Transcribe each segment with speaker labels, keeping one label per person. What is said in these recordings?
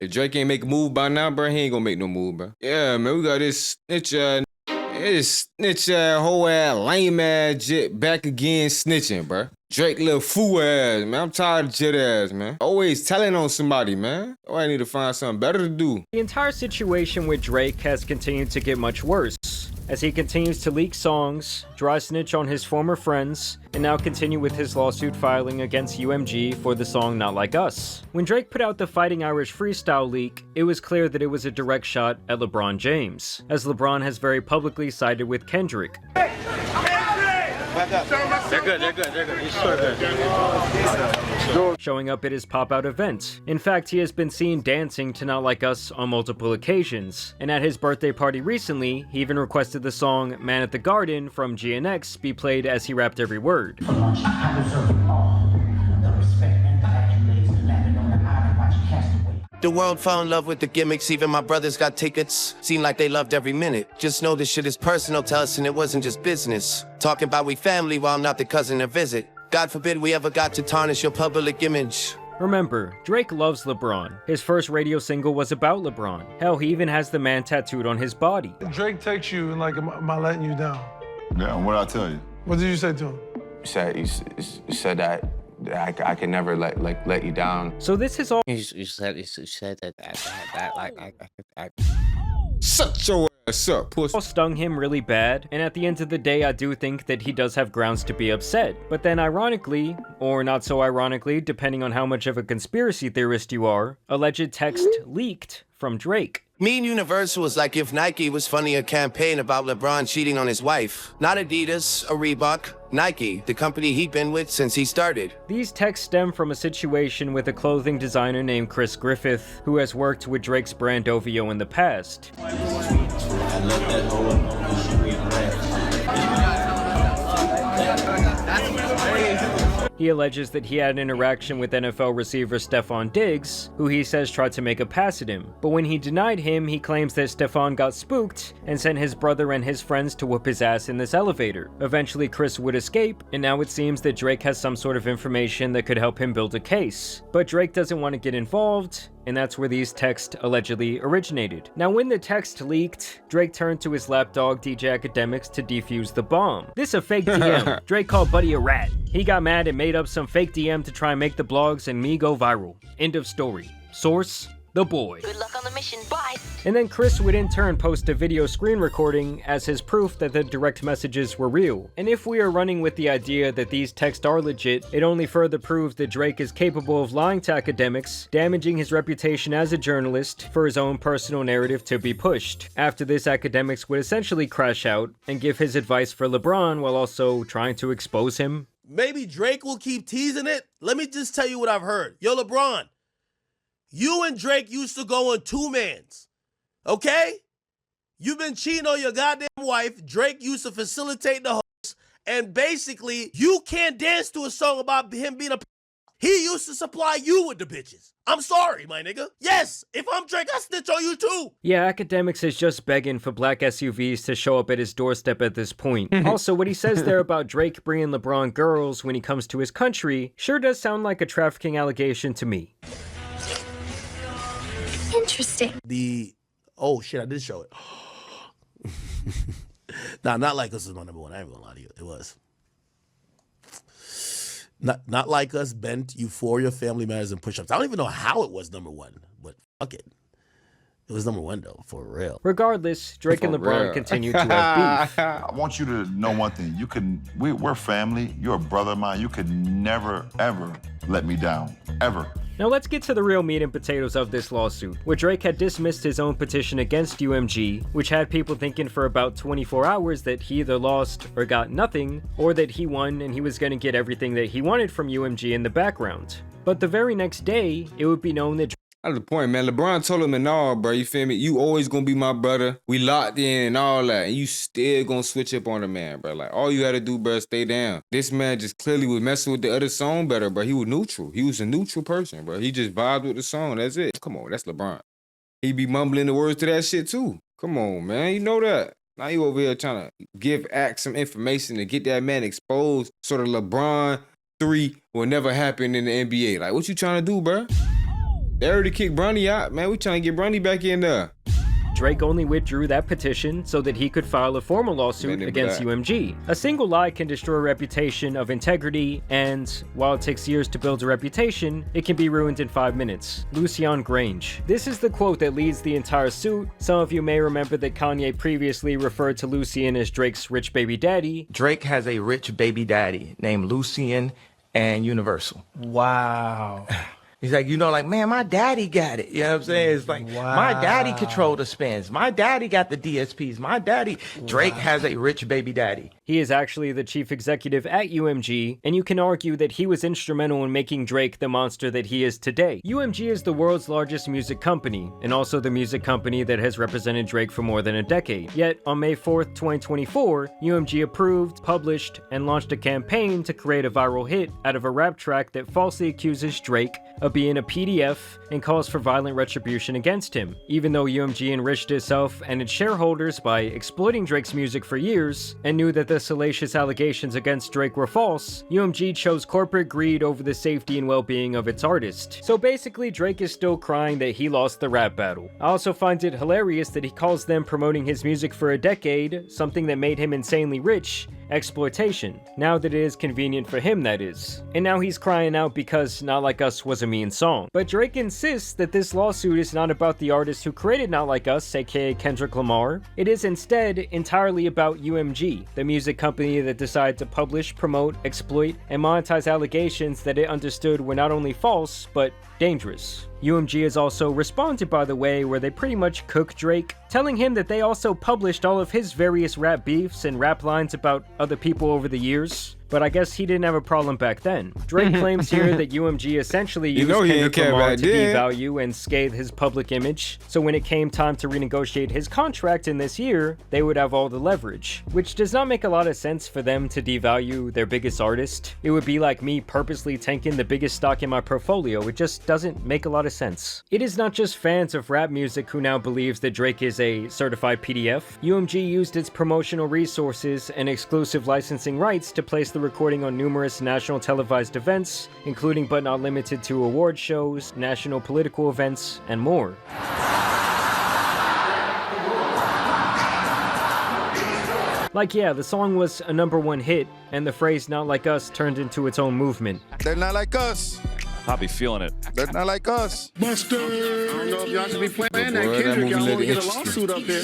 Speaker 1: If Drake ain't make a move by now, bro, he ain't gonna make no move, bro. Yeah, man, we got this snitch whole ass lame ass jit back again snitching, bro. Drake little fool ass, man. I'm tired of jit ass, man. Always telling on somebody, man. Oh, I need to find something better to do.
Speaker 2: The entire situation with Drake has continued to get much worse, as he continues to leak songs, dry snitch on his former friends, and now continue with his lawsuit filing against UMG for the song Not Like Us. When Drake put out the Fighting Irish freestyle leak, it was clear that it was a direct shot at LeBron James, as LeBron has very publicly sided with Kendrick.
Speaker 3: They're good. He's so good.
Speaker 2: Showing up at his pop-out event. In fact, he has been seen dancing to Not Like Us on multiple occasions, and at his birthday party recently, he even requested the song Man at the Garden from GNX be played as he rapped every word.
Speaker 4: The world fell in love with the gimmicks, even my brothers got tickets. Seemed like they loved every minute. Just know this shit is personal to us and it wasn't just business. Talking about we family while I'm not the cousin to visit. God forbid we ever got to tarnish your public image.
Speaker 2: Remember, Drake loves LeBron. His first radio single was about LeBron. Hell, he even has the man tattooed on his body.
Speaker 5: Drake texts you and like, am I letting you down?
Speaker 6: Yeah, what'd I tell you?
Speaker 5: What did you say to him?
Speaker 7: You said that I can never let you down.
Speaker 2: So this is all.
Speaker 8: You said that
Speaker 1: Shut your ass up, pussy.
Speaker 2: Stung him really bad, and at the end of the day, I do think that he does have grounds to be upset. But then ironically, or not so ironically, depending on how much of a conspiracy theorist you are, alleged text leaked from Drake.
Speaker 4: Me and Universal was like if Nike was funding a campaign about LeBron cheating on his wife. Not Adidas or Reebok, Nike, the company he'd been with since he started.
Speaker 2: These texts stem from a situation with a clothing designer named Chris Griffith, who has worked with Drake's brand OVO in the past. He alleges that he had an interaction with NFL receiver Stephon Diggs, who he says tried to make a pass at him. But when he denied him, he claims that Stephon got spooked and sent his brother and his friends to whoop his ass in this elevator. Eventually, Chris would escape, and now it seems that Drake has some sort of information that could help him build a case. But Drake doesn't want to get involved, and that's where these texts allegedly originated. Now, when the text leaked, Drake turned to his lapdog DJ Akademiks to defuse the bomb. This a fake DM. Drake called Buddy a rat. He got mad and made up some fake DM to try and make the blogs and me go viral. End of story. Source: The Boy.
Speaker 9: Good luck on the mission, bye.
Speaker 2: And then Chris would in turn post a video screen recording as his proof that the direct messages were real. And if we are running with the idea that these texts are legit, it only further proves that Drake is capable of lying to Akademiks, damaging his reputation as a journalist for his own personal narrative to be pushed. After this, Akademiks would essentially crash out and give his advice for LeBron while also trying to expose him.
Speaker 10: Maybe Drake will keep teasing it. Let me just tell you what I've heard. Yo, LeBron, you and Drake used to go on two-mans, okay? You've been cheating on your goddamn wife. Drake used to facilitate the host, and basically, you can't dance to a song about him being a He used to supply you with the bitches. I'm sorry, my nigga. Yes, if I'm Drake, I snitch on you too.
Speaker 2: Yeah, Akademiks is just begging for black SUVs to show up at his doorstep at this point. Also, what he says there about Drake bringing LeBron girls when he comes to his country sure does sound like a trafficking allegation to me.
Speaker 9: Interesting.
Speaker 10: Oh shit, I did show it. Nah, Not Like Us is my number one. I ain't gonna lie to you. It was. Not Like Us, Bent, Euphoria, Family Matters, and Push-Ups. I don't even know how it was number one, but fuck it. It was number one though, for real.
Speaker 2: Regardless, Drake and LeBron continue to have beef.
Speaker 6: I want you to know one thing. We're family. You're a brother of mine. You could never, ever let me down. Ever.
Speaker 2: Now let's get to the real meat and potatoes of this lawsuit, where Drake had dismissed his own petition against UMG, which had people thinking for about 24 hours that he either lost or got nothing, or that he won and he was going to get everything that he wanted from UMG in the background. But the very next day, it would be known that
Speaker 1: That's the point, man. LeBron told him and all, bro. You feel me? You always gonna be my brother. We locked in and all that. And you still gonna switch up on the man, bro. Like, all you had to do, bro, is stay down. This man just clearly was messing with the other song better, bro. He was neutral. He was a neutral person, bro. He just vibed with the song. That's it. Come on, that's LeBron. He be mumbling the words to that shit, too. Come on, man. You know that. Now you over here trying to give Act some information to get that man exposed so the LeBron 3 will never happen in the NBA. Like, what you trying to do, bro? They already kicked Bronny out, man. We trying to get Bronny back in there.
Speaker 2: Drake only withdrew that petition so that he could file a formal lawsuit against UMG. A single lie can destroy a reputation of integrity, and while it takes years to build a reputation, it can be ruined in 5 minutes. Lucian Grange. This is the quote that leads the entire suit. Some of you may remember that Kanye previously referred to Lucian as Drake's rich baby daddy.
Speaker 8: Drake has a rich baby daddy named Lucian and Universal.
Speaker 11: Wow.
Speaker 8: He's like, you know, like, man, my daddy got it. You know what I'm saying? It's like, my daddy controlled the spins. My daddy got the DSPs. My daddy. Drake has a rich baby daddy.
Speaker 2: He is actually the chief executive at UMG, and you can argue that he was instrumental in making Drake the monster that he is today. UMG is the world's largest music company, and also the music company that has represented Drake for more than a decade. Yet, on May 4th, 2024, UMG approved, published, and launched a campaign to create a viral hit out of a rap track that falsely accuses Drake of being a PDF and calls for violent retribution against him. Even though UMG enriched itself and its shareholders by exploiting Drake's music for years and knew that the salacious allegations against Drake were false, UMG chose corporate greed over the safety and well-being of its artist. So basically, Drake is still crying that he lost the rap battle. I also find it hilarious that he calls them promoting his music for a decade, something that made him insanely rich, exploitation. Now that it is convenient for him, that is. And now he's crying out because Not Like Us was a mean song. But Drake insists that this lawsuit is not about the artist who created Not Like Us, aka Kendrick Lamar. It is instead entirely about UMG, the music company that decided to publish, promote, exploit, and monetize allegations that it understood were not only false, but dangerous. UMG has also responded, by the way, where they pretty much cook Drake, telling him that they also published all of his various rap beefs and rap lines about other people over the years. But I guess he didn't have a problem back then. Drake claims here that UMG essentially used Kendrick Lamar to devalue and scathe his public image, so when it came time to renegotiate his contract in this year, they would have all the leverage, which does not make a lot of sense for them to devalue their biggest artist. It would be like me purposely tanking the biggest stock in my portfolio. It just doesn't make a lot of sense. It is not just fans of rap music who now believes that Drake is a certified PDF. UMG used its promotional resources and exclusive licensing rights to place the recording on numerous national televised events, including but not limited to award shows, national political events, and more. Like, yeah, the song was a #1 hit, and the phrase "Not Like Us" turned into its own movement.
Speaker 12: They're not like us.
Speaker 13: I'll be feeling it.
Speaker 12: They're not like us.
Speaker 14: Buster! I don't know if y'all should be playing that Kendrick. Y'all want to get a lawsuit up there.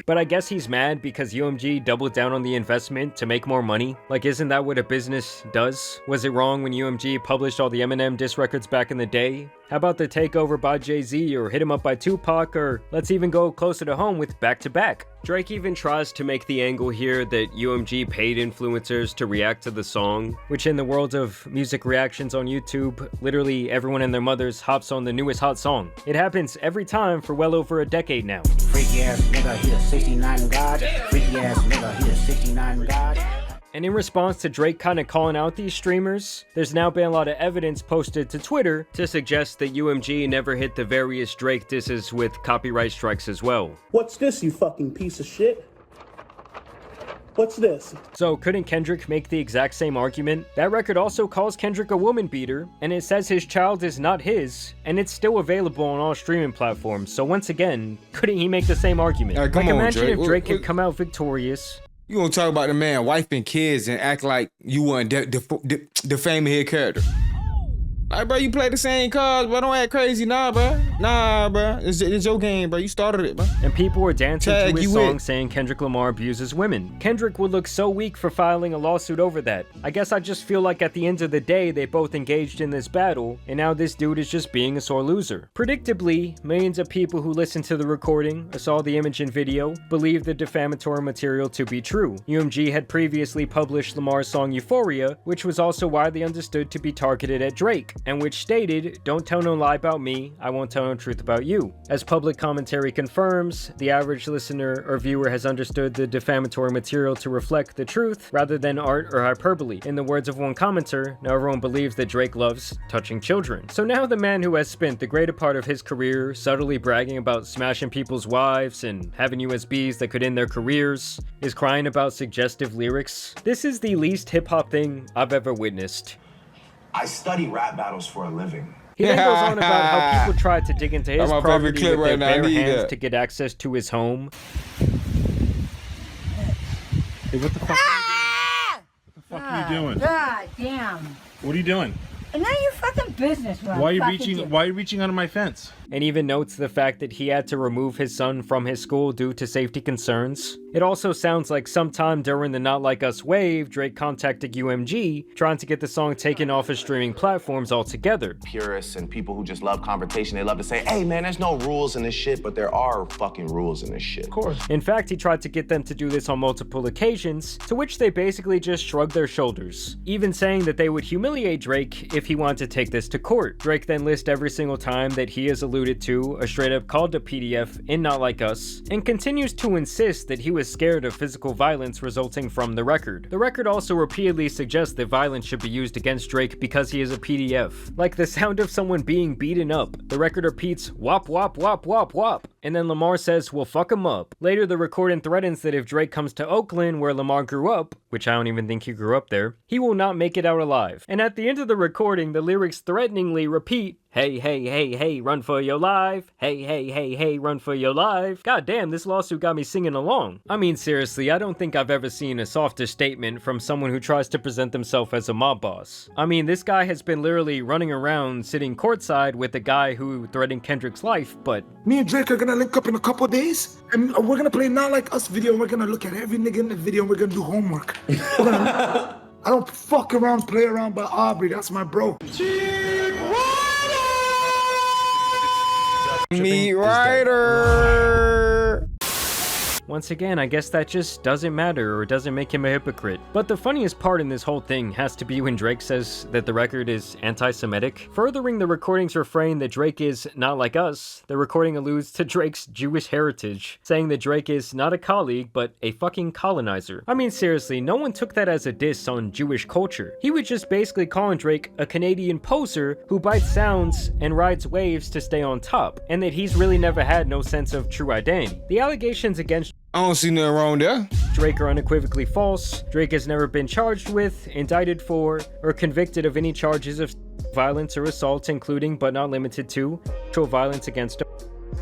Speaker 2: But I guess he's mad because UMG doubled down on the investment to make more money. Like, isn't that what a business does? Was it wrong when UMG published all the Eminem diss records back in the day? How about the takeover by Jay-Z, or hit him up by Tupac, or let's even go closer to home with Back to Back? Drake even tries to make the angle here that UMG paid influencers to react to the song, which in the world of music reactions on YouTube, literally everyone and their mothers hops on the newest hot song. It happens every time for well over a decade now.
Speaker 11: Freaky ass nigga, he a 69 God. Freaky ass nigga, he a 69 God.
Speaker 2: And in response to Drake kind of calling out these streamers, there's now been a lot of evidence posted to Twitter to suggest that UMG never hit the various Drake disses with copyright strikes as well.
Speaker 15: What's this, you fucking piece of shit? What's this?
Speaker 2: So couldn't Kendrick make the exact same argument? That record also calls Kendrick a woman beater, and it says his child is not his, and it's still available on all streaming platforms. So once again, couldn't he make the same argument? Imagine if Drake had come out victorious.
Speaker 1: You gonna talk about the man, wife, and kids and act like you weren't defaming his character. Like, bro, you play the same cards, bro. Don't act crazy, nah, bro. Nah, bro. It's your game, bro. You started it, bro.
Speaker 2: And people were dancing to his song saying Kendrick Lamar abuses women. Kendrick would look so weak for filing a lawsuit over that. I guess I just feel like at the end of the day, they both engaged in this battle, and now this dude is just being a sore loser. Predictably, millions of people who listened to the recording or saw the image and video believed the defamatory material to be true. UMG had previously published Lamar's song Euphoria, which was also widely understood to be targeted at Drake, and which stated, "Don't tell no lie about me, I won't tell no truth about you." As public commentary confirms, the average listener or viewer has understood the defamatory material to reflect the truth rather than art or hyperbole. In the words of one commenter, now everyone believes that Drake loves touching children. So now the man who has spent the greater part of his career subtly bragging about smashing people's wives and having USBs that could end their careers is crying about suggestive lyrics. This is the least hip-hop thing I've ever witnessed.
Speaker 16: I study rap battles for a living.
Speaker 2: He then goes on about how people tried to dig into his
Speaker 1: That's my favorite
Speaker 2: property
Speaker 1: clip
Speaker 2: with their
Speaker 1: right now. I
Speaker 2: bare
Speaker 1: need
Speaker 2: hands
Speaker 1: that.
Speaker 2: to get access to his home.
Speaker 3: Hey, what the fuck are you doing?
Speaker 13: God damn.
Speaker 3: What are you doing?
Speaker 13: And none of your fucking business.
Speaker 3: Why are you reaching under my fence?
Speaker 2: And even notes the fact that he had to remove his son from his school due to safety concerns. It also sounds like sometime during the Not Like Us wave, Drake contacted UMG, trying to get the song taken off of streaming platforms altogether.
Speaker 7: Purists and people who just love confrontation, they love to say, hey man, there's no rules in this shit, but there are fucking rules in this shit. Of
Speaker 5: course.
Speaker 2: In fact, he tried to get them to do this on multiple occasions, to which they basically just shrugged their shoulders, even saying that they would humiliate Drake if he wanted to take this to court. Drake then lists every single time that he has alluded to a straight up called a PDF in Not Like Us, and continues to insist that he was scared of physical violence resulting from the record. The record also repeatedly suggests that violence should be used against Drake because he is a PDF. Like the sound of someone being beaten up, the record repeats wop wop wop wop wop, and then Lamar says, well fuck him up. Later the recording threatens that if Drake comes to Oakland where Lamar grew up, which I don't even think he grew up there, he will not make it out alive. And at the end of the recording, the lyrics threateningly repeat, hey, hey, hey, hey, run for your life. Hey, hey, hey, hey, run for your life. God damn, this lawsuit got me singing along. I mean, seriously, I don't think I've ever seen a softer statement from someone who tries to present themselves as a mob boss. I mean, this guy has been literally running around sitting courtside with the guy who threatened Kendrick's life, but
Speaker 16: me and Drake are gonna link up in a couple days, and we're gonna play Not Like Us video, and we're gonna look at every nigga in the video, and we're gonna do homework. I don't fuck around, play around by Aubrey. That's my bro.
Speaker 1: Meat Rider.
Speaker 2: once again, I guess that just doesn't matter or doesn't make him a hypocrite. But the funniest part in this whole thing has to be when Drake says that the record is anti-Semitic. Furthering the recording's refrain that Drake is not like us, the recording alludes to Drake's Jewish heritage, saying that Drake is not a colleague, but a fucking colonizer. I mean, seriously, no one took that as a diss on Jewish culture. He was just basically calling Drake a Canadian poser who bites sounds and rides waves to stay on top, and that he's really never had no sense of true identity. The allegations against
Speaker 1: I don't see nothing wrong there.
Speaker 2: Drake are unequivocally false. Drake has never been charged with, indicted for, or convicted of any charges of violence or assault, including but not limited to sexual violence against a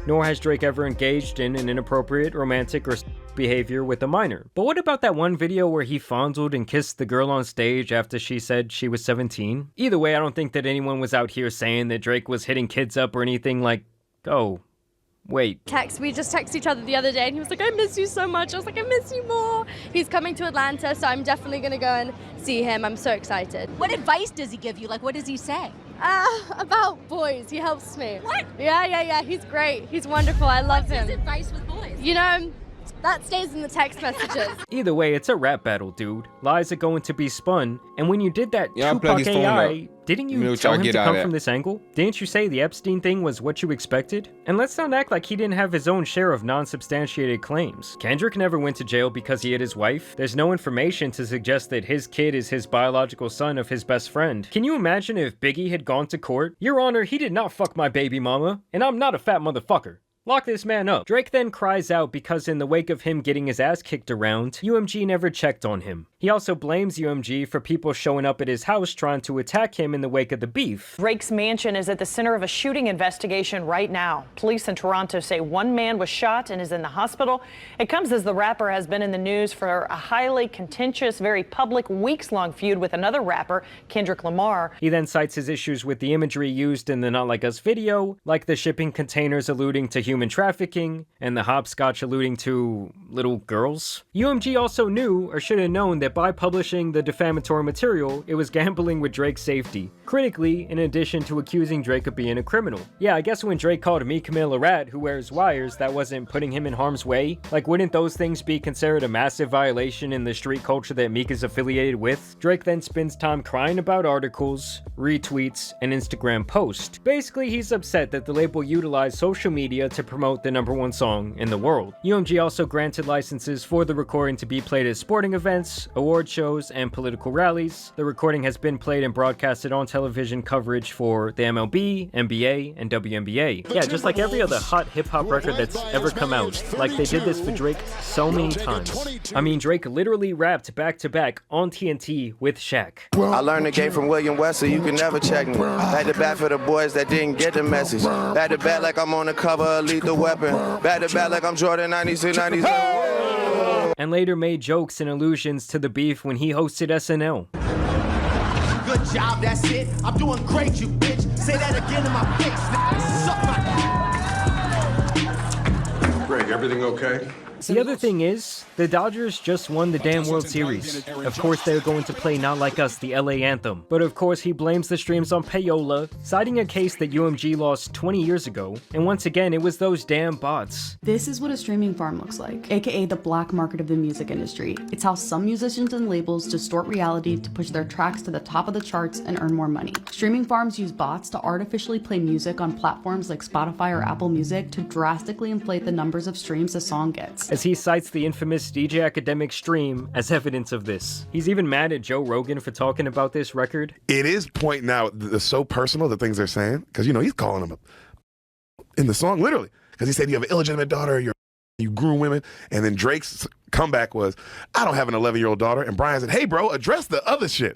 Speaker 2: nor has Drake ever engaged in an inappropriate romantic or behavior with a minor. But what about that one video where he fondled and kissed the girl on stage after she said she was 17? Either way, I don't think that anyone was out here saying that Drake was hitting kids up or anything like, oh, wait.
Speaker 17: We just texted each other the other day and he was like, I miss you so much. I was like, I miss you more. He's coming to Atlanta, so I'm definitely gonna go and see him. I'm so excited.
Speaker 18: What advice does he give you? Like, what does he say?
Speaker 17: About boys. He helps me.
Speaker 18: What?
Speaker 17: Yeah. He's great. He's wonderful. I love him.
Speaker 18: What's his advice with boys?
Speaker 17: You know, that stays in the text messages.
Speaker 2: Either way, it's a rap battle, dude. Lies are going to be spun. And when you did that
Speaker 1: Yeah,
Speaker 2: Tupac
Speaker 1: plug his phone
Speaker 2: AI, didn't you tell him to come
Speaker 1: at.
Speaker 2: from this angle? Didn't you say the Epstein thing was what you expected? And let's not act like he didn't have his own share of non-substantiated claims. Kendrick never went to jail because he hit his wife. There's no information to suggest that his kid is his biological son of his best friend. Can you imagine if Biggie had gone to court? Your Honor, he did not fuck my baby mama, and I'm not a fat motherfucker. Lock this man up. Drake then cries out because in the wake of him getting his ass kicked around, UMG never checked on him. He also blames UMG for people showing up at his house trying to attack him in the wake of the beef.
Speaker 19: Drake's mansion is at the center of a shooting investigation right now. Police in Toronto say one man was shot and is in the hospital. It comes as the rapper has been in the news for a highly contentious, very public, weeks-long feud with another rapper, Kendrick Lamar.
Speaker 2: He then cites his issues with the imagery used in the Not Like Us video, like the shipping containers alluding to human trafficking, and the hopscotch alluding to little girls. UMG also knew, or should have known, that by publishing the defamatory material, it was gambling with Drake's safety. Critically, in addition to accusing Drake of being a criminal. Yeah, I guess when Drake called Meek Mill a rat who wears wires, that wasn't putting him in harm's way. Like, wouldn't those things be considered a massive violation in the street culture that Meek is affiliated with? Drake then spends time crying about articles, retweets, and Instagram posts. Basically, he's upset that the label utilized social media to promote the #1 song in the world. UMG also granted licenses for the recording to be played at sporting events, award shows, and political rallies. The recording has been played and broadcasted on television coverage for the MLB, NBA, and WNBA. Yeah, just like every other hot hip-hop record that's ever come out. Like, they did this for Drake so many times. I mean, Drake literally rapped back-to-back on TNT with Shaq.
Speaker 4: I learned the game from William West, so you can never check me. Back to back for the boys that didn't get the message. Back to back like I'm on the cover of Lethal Weapon. Back to back like I'm Jordan 96, 97.
Speaker 2: And later made jokes and allusions to the beef when he hosted SNL.
Speaker 20: Good job, that's it. I'm doing great, you bitch. Say that again in my face. Suck my...
Speaker 12: Greg, everything okay?
Speaker 2: The other thing is, the Dodgers just won the damn World Series. Of course they're going to play Not Like Us, the LA anthem. But of course he blames the streams on payola, citing a case that UMG lost 20 years ago. And once again, it was those damn bots.
Speaker 21: This is what a streaming farm looks like, aka the black market of the music industry. It's how some musicians and labels distort reality to push their tracks to the top of the charts and earn more money. Streaming farms use bots to artificially play music on platforms like Spotify or Apple Music to drastically inflate the numbers of streams a song gets.
Speaker 2: As he cites the infamous DJ Akademiks stream as evidence of this. He's even mad at Joe Rogan for talking about this record.
Speaker 22: It is pointing out the so personal, the things they're saying, because, you know, he's calling them in the song, literally, because he said you have an illegitimate daughter, you groom women, and then Drake's comeback was, I don't have an 11-year-old daughter, and Brian said, hey bro, address the other shit.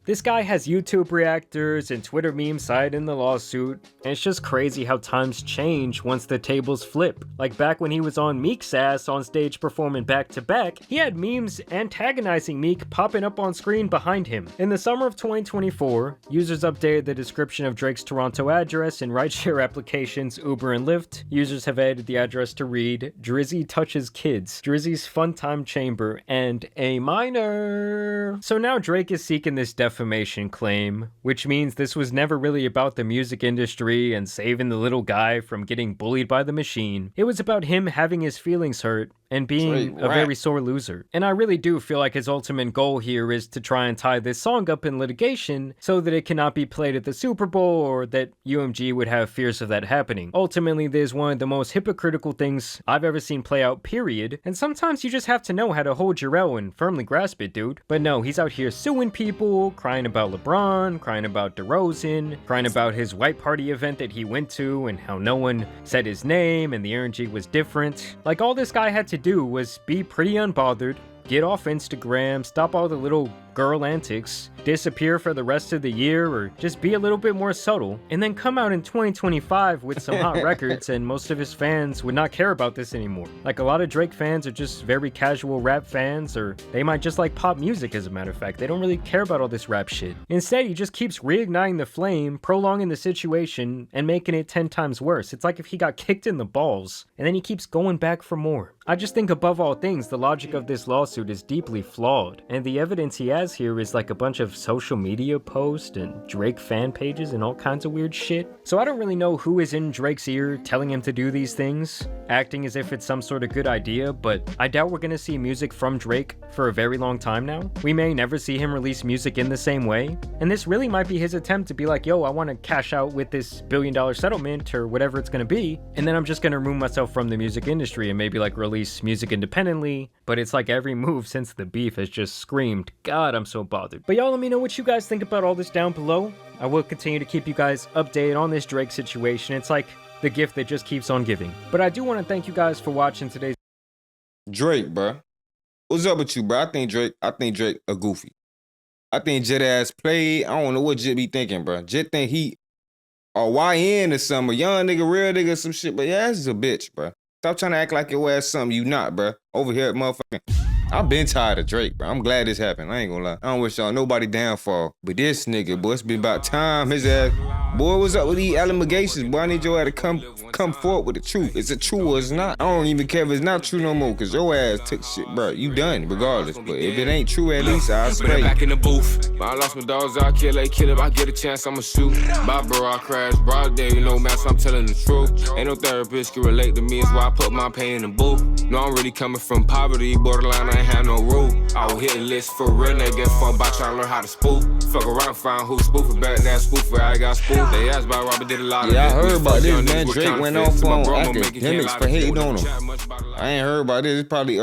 Speaker 2: This guy has YouTube reactors and Twitter memes cited in the lawsuit, and it's just crazy how times change once the tables flip. Like back when he was on Meek's ass on stage performing back to back, he had memes antagonizing Meek popping up on screen behind him. In the summer of 2024, users updated the description of Drake's Toronto address in rideshare applications Uber and Lyft. Users have added the address to read, Drizzy touches kids, Drizzy's fun time chamber, and a minor. So now Drake is seeking this defamation claim, which means this was never really about the music industry and saving the little guy from getting bullied by the machine. It was about him having his feelings hurt and being a very sore loser. And I really do feel like his ultimate goal here is to try and tie this song up in litigation so that it cannot be played at the Super Bowl or that UMG would have fears of that happening. Ultimately, there's one of the most hypocritical things I've ever seen play out, period. And sometimes you just have to know how to hold your L and firmly grasp it, dude. But no, he's out here suing people, crying about LeBron, crying about DeRozan, crying about his white party event that he went to and how no one said his name and the energy was different. Like, all this guy had to do was be pretty unbothered, get off Instagram, stop all the little girl antics, disappear for the rest of the year, or just be a little bit more subtle, and then come out in 2025 with some hot records and most of his fans would not care about this anymore. Like, a lot of Drake fans are just very casual rap fans, or they might just like pop music, as a matter of fact. They don't really care about all this rap shit. Instead, he just keeps reigniting the flame, prolonging the situation, and making it 10 times worse. It's like if he got kicked in the balls, and then he keeps going back for more. I just think above all things, the logic of this lawsuit is deeply flawed, and the evidence he has here is like a bunch of social media posts and Drake fan pages and all kinds of weird shit. So I don't really know who is in Drake's ear telling him to do these things, acting as if it's some sort of good idea, but I doubt we're gonna see music from Drake for a very long time now. We may never see him release music in the same way, and this really might be his attempt to be like, yo, I want to cash out with this $1 billion settlement or whatever it's gonna be, and then I'm just gonna remove myself from the music industry and maybe like release music independently. But it's like every move since the beef has just screamed, God, I'm so bothered. But y'all let me know what you guys think about all this down below. I will continue to keep you guys updated on this Drake situation. It's like the gift that just keeps on giving. But I do want to thank you guys for watching today's
Speaker 1: Drake, bro. What's up with you, bro? I think Drake a goofy. I think Jet ass played. I don't know what Jet be thinking, bro. Jet think he a YN or something, a young nigga, real nigga, some shit. But yeah, that's a bitch, bro. Stop trying to act like your ass something you not, bro. Over here, motherfucking. I've been tired of Drake, bro. I'm glad this happened. I ain't gonna lie. I don't wish y'all nobody downfall. But this nigga, boy, it's been about time. His ass, boy, what's up with these allegations? Boy, I need your ass to come forward with the truth. Is it true or is it not? I don't even care if it's not true no more, cause your ass took shit, bro. You done, regardless. But if it ain't true, at least I'll spray.
Speaker 23: Back in the booth. I lost my dogs, I'll kill if I get a chance, I'ma shoot. Bye, bro, I crash. Broad day, you know, man, so I'm telling the truth. Ain't no therapist can relate to me, it's why I put my pain in the booth. No, I'm really coming from poverty, borderline, I ain't have no roof. I will hit a list for real, they get fucked by trying to learn how to spoof. Fuck around, find who spoofing back, that spoofer, I got spoofed. They asked about Robert, did a lot of
Speaker 1: I heard about this, man. Drake went off on Akademiks for hating on him. I ain't heard about this. It's probably